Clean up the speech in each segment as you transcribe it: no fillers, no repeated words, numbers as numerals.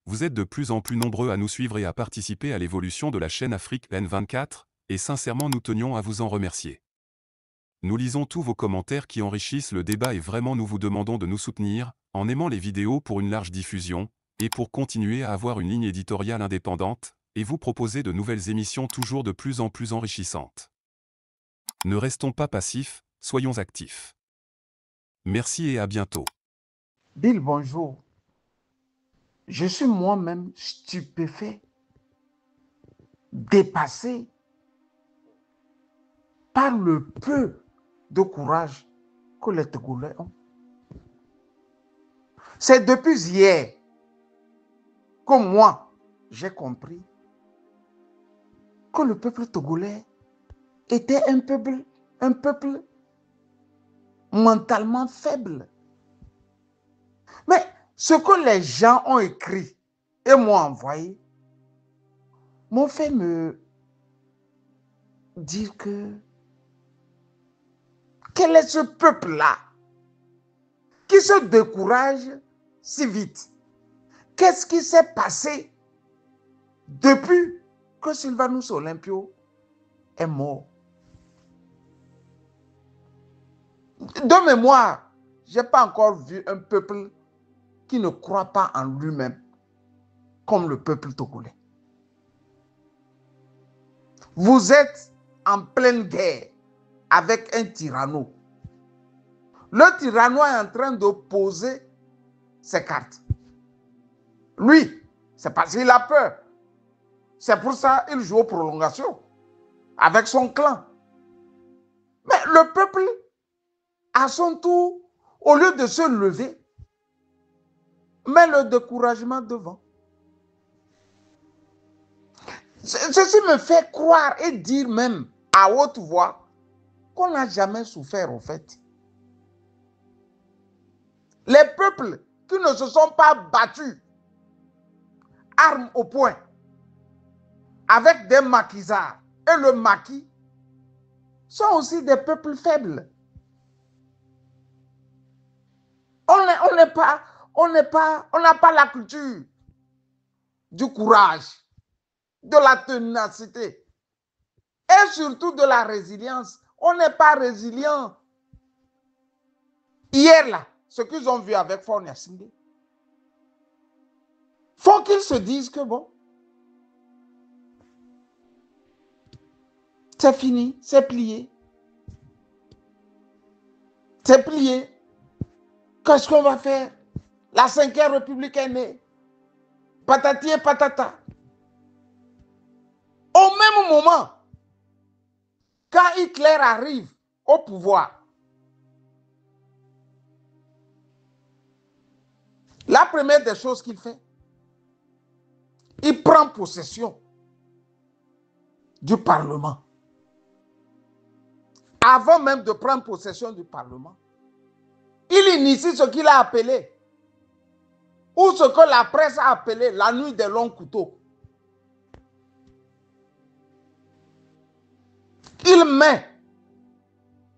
Vous êtes de plus en plus nombreux à nous suivre et à participer à l'évolution de la chaîne Afrique N24, et sincèrement nous tenions à vous en remercier. Nous lisons tous vos commentaires qui enrichissent le débat et vraiment nous vous demandons de nous soutenir, en aimant les vidéos pour une large diffusion, et pour continuer à avoir une ligne éditoriale indépendante, et vous proposer de nouvelles émissions toujours de plus en plus enrichissantes. Ne restons pas passifs, soyons actifs. Merci et à bientôt. Bill, bonjour. Je suis moi-même stupéfait, dépassé par le peu de courage que les Togolais ont. C'est depuis hier que moi, j'ai compris que le peuple togolais était un peuple mentalement faible. Mais ce que les gens ont écrit et m'ont envoyé m'ont fait me dire que quel est ce peuple-là qui se décourage si vite? Qu'est-ce qui s'est passé depuis que Sylvanus Olympio est mort? De mémoire, je n'ai pas encore vu un peuple qui ne croit pas en lui-même comme le peuple togolais. Vous êtes en pleine guerre avec un tyranno. Le tyranno est en train de poser ses cartes. Lui, c'est parce qu'il a peur. C'est pour ça qu'il joue aux prolongations avec son clan. Mais le peuple, à son tour, au lieu de se lever, met le découragement devant. Ceci me fait croire et dire même à haute voix qu'on n'a jamais souffert au fait. Les peuples qui ne se sont pas battus, armes au poing, avec des maquisards et le maquis, sont aussi des peuples faibles. On n'a pas la culture du courage, de la ténacité et surtout de la résilience. On n'est pas résilient. Hier, là, ce qu'ils ont vu avec Faure Gnassingbé, faut qu'ils se disent que bon, c'est fini, c'est plié. C'est plié. Qu'est-ce qu'on va faire? La 5e République est née. Patati et patata. Au même moment, quand Hitler arrive au pouvoir, la première des choses qu'il fait, il prend possession du Parlement. Avant même de prendre possession du Parlement, il initie ce qu'il a appelé, ou ce que la presse a appelé la nuit des longs couteaux. Il met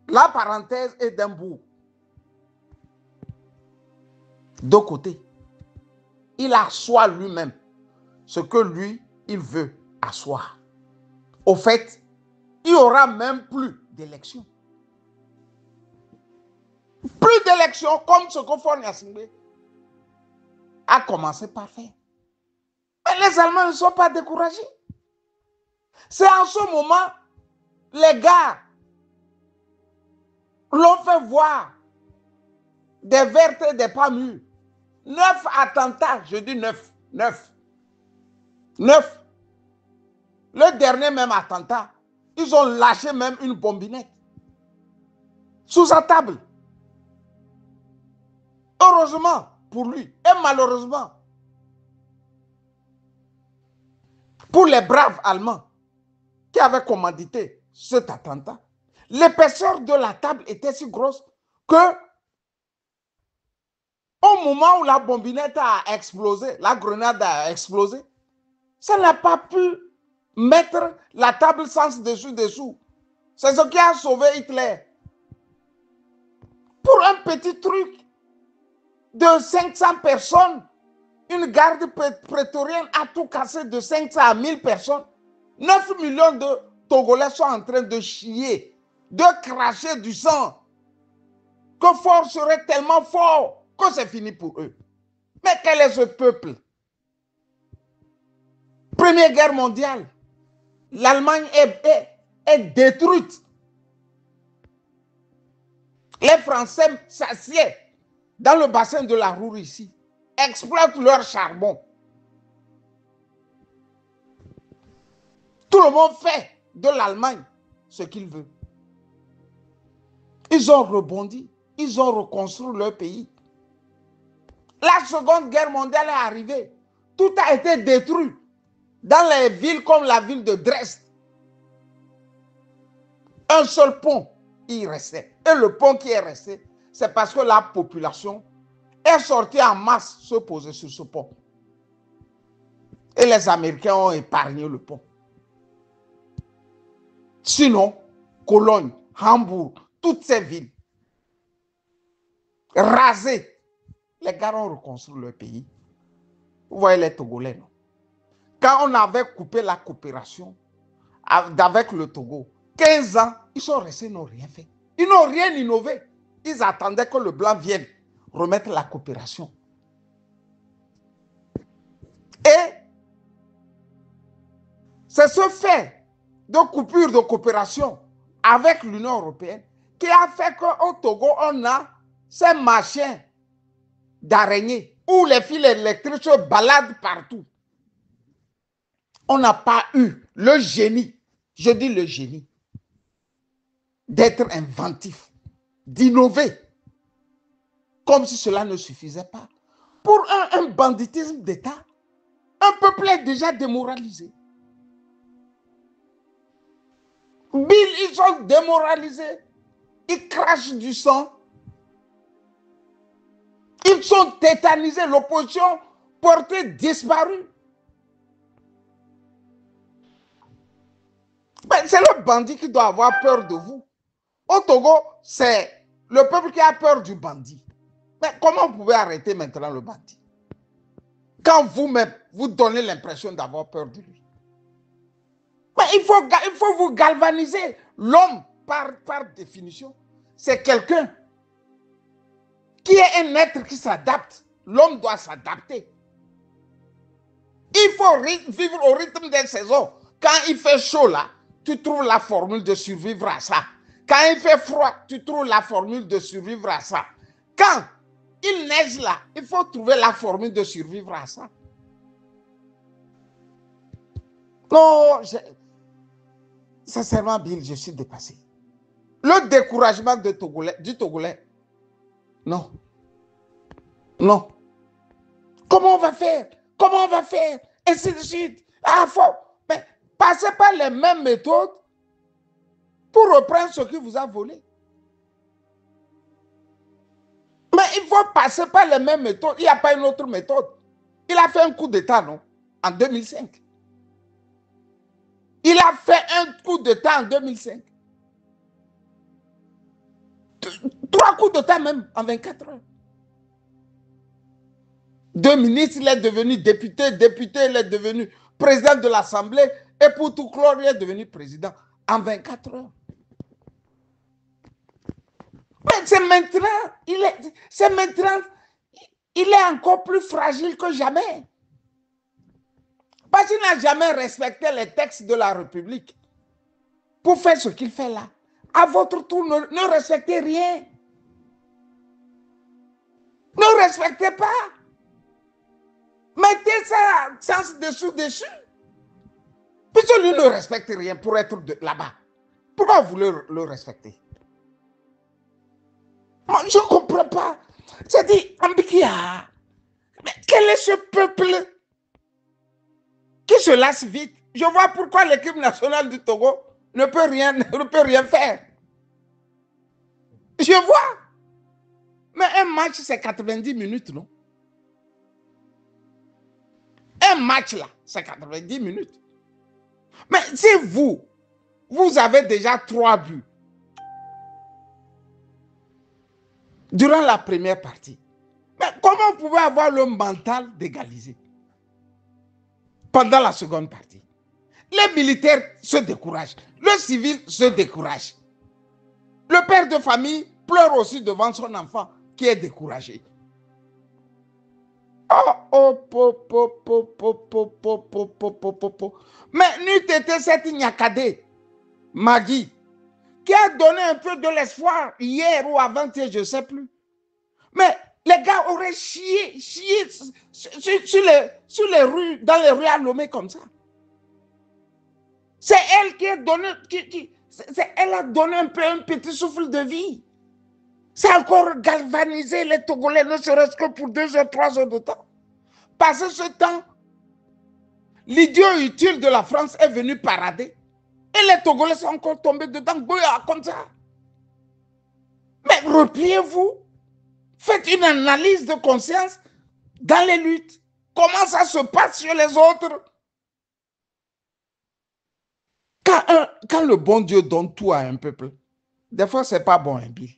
la parenthèse et d'un bout de côté. Il assoit lui-même ce que lui, il veut asseoir. Au fait, il n'y aura même plus d'élections. Plus d'élections comme ce que Faure Gnassingbé a commencé par faire. Mais les Allemands ne sont pas découragés. C'est en ce moment, les gars l'ont fait voir des vertes et des pas mûres. 9 attentats, je dis 9. 9. Le dernier même attentat, ils ont lâché même une bombinette sous sa table. Heureusement pour lui et malheureusement pour les braves Allemands qui avaient commandité cet attentat, l'épaisseur de la table était si grosse que au moment où la bombinette a explosé, la grenade a explosé, ça n'a pas pu mettre la table sens dessous. C'est ce qui a sauvé Hitler. Pour un petit truc de 500 personnes, une garde prétorienne a tout cassé de 500 à 1000 personnes. 9 millions de Togolais sont en train de chier, de cracher du sang. Que fort serait tellement fort que c'est fini pour eux. Mais quel est ce peuple? Première guerre mondiale, l'Allemagne est détruite. Les Français s'assiedent dans le bassin de la Roure ici, exploitent leur charbon. Tout le monde fait de l'Allemagne ce qu'il veut. Ils ont rebondi, ils ont reconstruit leur pays. La Seconde Guerre mondiale est arrivée. Tout a été détruit dans les villes comme la ville de Dresde. Un seul pont, il restait. Et le pont qui est resté, c'est parce que la population est sortie en masse se poser sur ce pont. Et les Américains ont épargné le pont. Sinon, Cologne, Hambourg, toutes ces villes, rasées, les gars ont reconstruit leur pays. Vous voyez les Togolais, non? Quand on avait coupé la coopération avec le Togo, 15 ans, ils sont restés, ils n'ont rien fait. Ils n'ont rien innové. Ils attendaient que le blanc vienne remettre la coopération. Et c'est ce fait de coupure de coopération avec l'Union européenne qui a fait qu'au Togo, on a ces machins d'araignées où les fils électriques se baladent partout. On n'a pas eu le génie, je dis le génie, d'être inventif, d'innover, comme si cela ne suffisait pas. Pour un banditisme d'État, un peuple est déjà démoralisé. Ils sont démoralisés, ils crachent du sang, ils sont tétanisés, l'opposition portée disparue. C'est le bandit qui doit avoir peur de vous. Au Togo, c'est le peuple qui a peur du bandit. Mais comment vous pouvez arrêter maintenant le bandit? Quand vous-même, vous donnez l'impression d'avoir peur de lui. Mais il faut vous galvaniser. L'homme, par définition, c'est quelqu'un qui est un être qui s'adapte. L'homme doit s'adapter. Il faut vivre au rythme des saisons. Quand il fait chaud là, tu trouves la formule de survivre à ça. Quand il fait froid, tu trouves la formule de survivre à ça. Quand il neige là, il faut trouver la formule de survivre à ça. Non, sincèrement, Bill, je suis dépassé. Le découragement du Togolais, non. Non. Comment on va faire? Comment on va faire? Et ainsi de suite. Ah, faut. Mais passez par les mêmes méthodes pour reprendre ce qui vous a volé. Mais il faut passer par les mêmes méthodes. Il n'y a pas une autre méthode. Il a fait un coup d'État, non? En 2005. Il a fait un coup d'État en 2005. 3 coups d'État même en 24 heures. 2 ministres, il est devenu député, il est devenu président de l'Assemblée et pour tout clore, il est devenu président en 24 heures. Mais c'est maintenant, il est encore plus fragile que jamais. Parce qu'il n'a jamais respecté les textes de la République pour faire ce qu'il fait là. À votre tour, ne respectez rien. Ne respectez pas. Mettez ça sens dessous. Puisque lui ne respecte rien pour être là-bas. Pourquoi vous le respectez? Moi, je ne comprends pas. C'est-à-dire, Ambikia, mais quel est ce peuple qui se lasse vite? Je vois pourquoi l'équipe nationale du Togo ne peut rien faire. Je vois. Mais un match, c'est 90 minutes, non? Un match, là, c'est 90 minutes. Mais si vous avez déjà 3 buts durant la première partie, Mais comment vous pouvez avoir le mental d'égaliser pendant la seconde partie? Les militaires se découragent. Le civil se décourage. Le père de famille pleure aussi devant son enfant qui est découragé. Mais n'eût été cette Nyakadé, Magui, qui a donné un peu de l'espoir hier ou avant-hier, je ne sais plus. Mais les gars auraient chié sur les rues, dans les rues à Lomé comme ça. C'est elle qui a donné, elle a donné un petit souffle de vie. C'est encore galvaniser les Togolais, ne serait-ce que pour 2 heures, 3 heures de temps. Passé ce temps, l'idiot utile de la France est venu parader. Et les Togolais sont encore tombés dedans, comme ça. Mais repliez-vous. Faites une analyse de conscience dans les luttes. Comment ça se passe sur les autres? Quand le bon Dieu donne tout à un peuple, des fois, ce n'est pas bon, hein, Bill.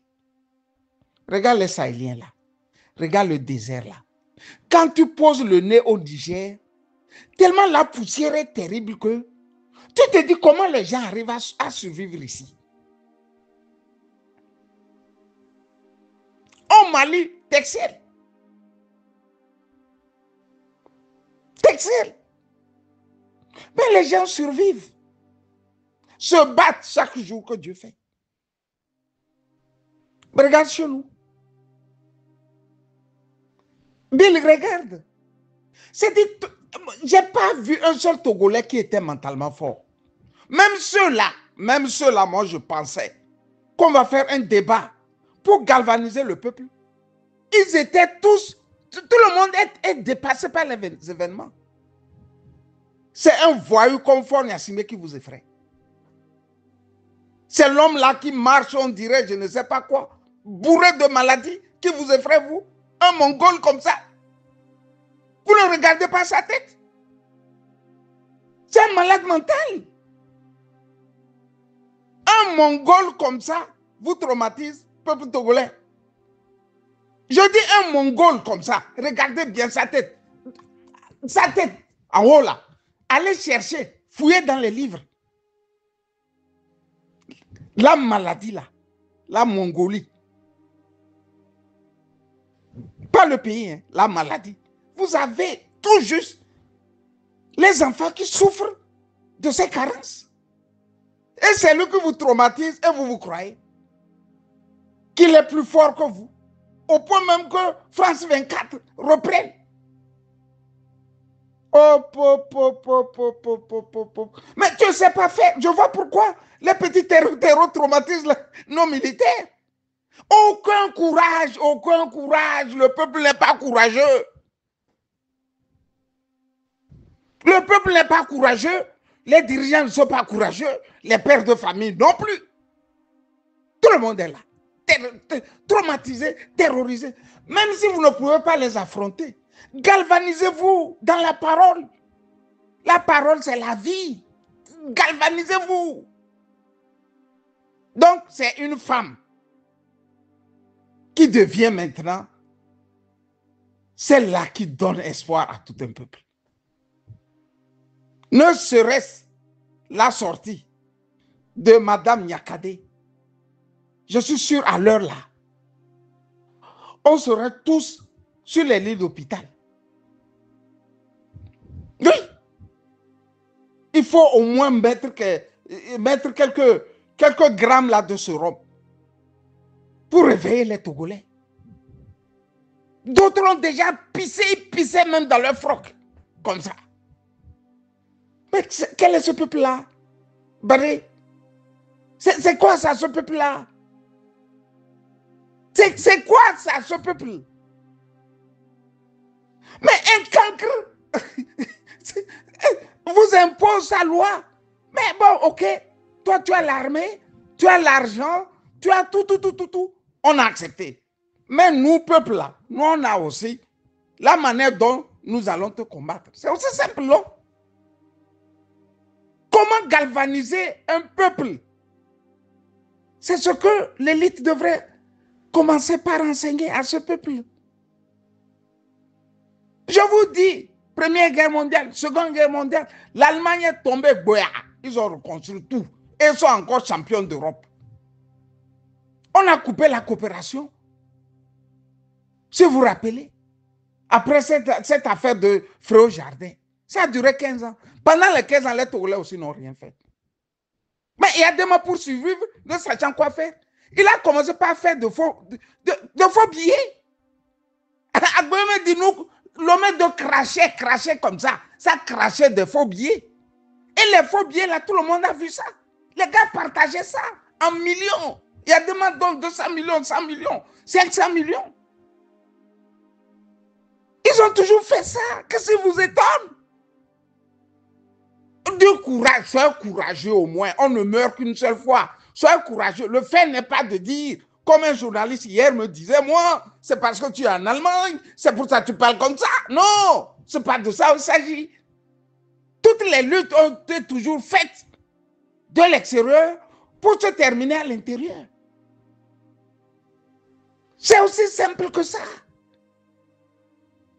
Regarde les Sahéliens là. Regarde le désert là. Quand tu poses le nez au Niger, tellement la poussière est terrible que tu te dis comment les gens arrivent à survivre ici. Au Mali, t'excelles. T'excelles. Mais les gens survivent. Se battent chaque jour que Dieu fait. Regarde chez nous. Bill, regarde. J'ai pas vu un seul Togolais qui était mentalement fort. Même ceux-là, moi je pensais qu'on va faire un débat pour galvaniser le peuple. Ils étaient tous, tout le monde est dépassé par les événements. C'est un voyou comme Forniassime qui vous effraie. C'est l'homme là qui marche, on dirait, je ne sais pas quoi, bourré de maladies, qui vous effraie, vous. Un Mongol comme ça. Vous ne regardez pas sa tête. C'est un malade mental. Un Mongol comme ça vous traumatise, peuple togolais. Je dis un Mongol comme ça, regardez bien sa tête. Sa tête, en haut là. Allez chercher, fouillez dans les livres. La maladie là, la Mongolie. Pas le pays, hein, la maladie. Vous avez tout juste les enfants qui souffrent de ces carences. Et c'est lui qui vous traumatise et vous croyez qu'il est plus fort que vous. Au point même que France 24 reprenne. Mais tu ne sais pas faire. Je vois pourquoi les petits terreaux traumatisent nos militaires. Aucun courage, aucun courage. Le peuple n'est pas courageux. Le peuple n'est pas courageux. Les dirigeants ne sont pas courageux. Les pères de famille non plus. Tout le monde est là. Traumatisé, terrorisé. Même si vous ne pouvez pas les affronter, galvanisez-vous dans la parole. La parole, c'est la vie. Galvanisez-vous. Donc, c'est une femme qui devient maintenant celle-là qui donne espoir à tout un peuple. Ne serait-ce la sortie de Madame Nyakadé. Je suis sûr à l'heure là, on serait tous sur les lits d'hôpital. Oui. Il faut au moins mettre quelques grammes là de sérum pour réveiller les Togolais. D'autres ont déjà pissé, ils pissaient même dans leur froc, comme ça. Mais quel est ce peuple-là? Barré. C'est quoi ça, ce peuple-là? C'est quoi ça, ce peuple? Mais un cancre vous impose sa loi. Mais bon, ok, toi tu as l'armée, tu as l'argent, tu as tout. On a accepté. Mais nous, peuple là, nous on a aussi la manière dont nous allons te combattre. C'est aussi simple, non? Comment galvaniser un peuple? C'est ce que l'élite devrait commencer par enseigner à ce peuple. Je vous dis, Première Guerre mondiale, Seconde Guerre mondiale, l'Allemagne est tombée, boya. Ils ont reconstruit tout. Et ils sont encore champions d'Europe. On a coupé la coopération. Si vous vous rappelez, après cette affaire de Fréau Jardin, ça a duré 15 ans. Pendant les 15 ans, les Togolais aussi n'ont rien fait. Mais il y a des mots pour survivre, ne sachant quoi faire. Il a commencé par faire de faux billets. Agboué dit nous, l'homme de cracher comme ça crachait des faux billets. Et les faux billets, là, tout le monde a vu ça. Les gars partageaient ça en millions. Il y a des gens donc 200 millions, 100 millions, 500 millions. Ils ont toujours fait ça. Qu'est-ce qui vous étonne? Du courage, soyez courageux au moins. On ne meurt qu'une seule fois. Soyez courageux. Le fait n'est pas de dire, comme un journaliste hier me disait, moi, c'est parce que tu es en Allemagne, c'est pour ça que tu parles comme ça. Non, c'est pas de ça qu'il s'agit. Toutes les luttes ont été toujours faites de l'extérieur pour se terminer à l'intérieur. C'est aussi simple que ça.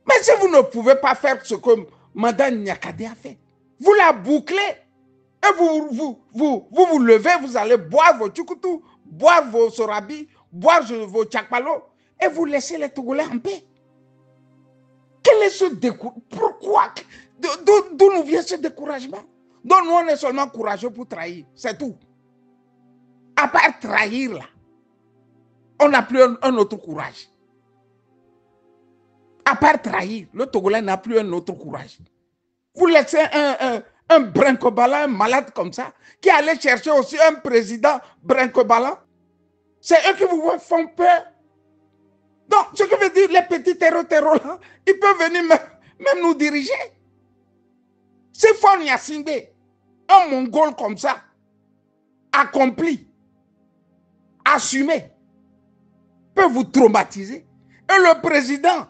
Mais si vous ne pouvez pas faire ce que Mme Nyakade a fait, vous la bouclez et vous levez, vous allez boire vos tchoukoutou, boire vos sorabi, boire vos tchakpalo et vous laissez les Togolais en paix. Quel est ce découragement? Pourquoi? D'où nous vient ce découragement? Donc nous, on est seulement courageux pour trahir, c'est tout. À part trahir là, on n'a plus un autre courage. À part trahir, le Togolais n'a plus un autre courage. Vous laissez un brinque-ballant, un malade comme ça, qui allait chercher aussi un président brinque-ballant. C'est eux qui vous font peur. Donc, ce que veut dire les petits terreaux là, ils peuvent venir même nous diriger. Si Faure Gnassingbé, un Mongol comme ça, accompli, assumé, peut vous traumatiser. Et le président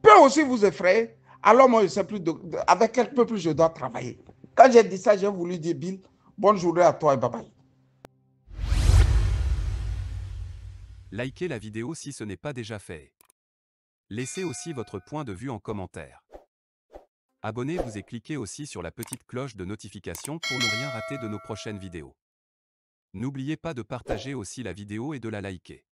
peut aussi vous effrayer. Alors moi, je ne sais plus avec quel peuple je dois travailler. Quand j'ai dit ça, j'ai voulu dire Bill, bonne journée à toi et bye bye. Likez la vidéo si ce n'est pas déjà fait. Laissez aussi votre point de vue en commentaire. Abonnez-vous et cliquez aussi sur la petite cloche de notification pour ne rien rater de nos prochaines vidéos. N'oubliez pas de partager aussi la vidéo et de la liker.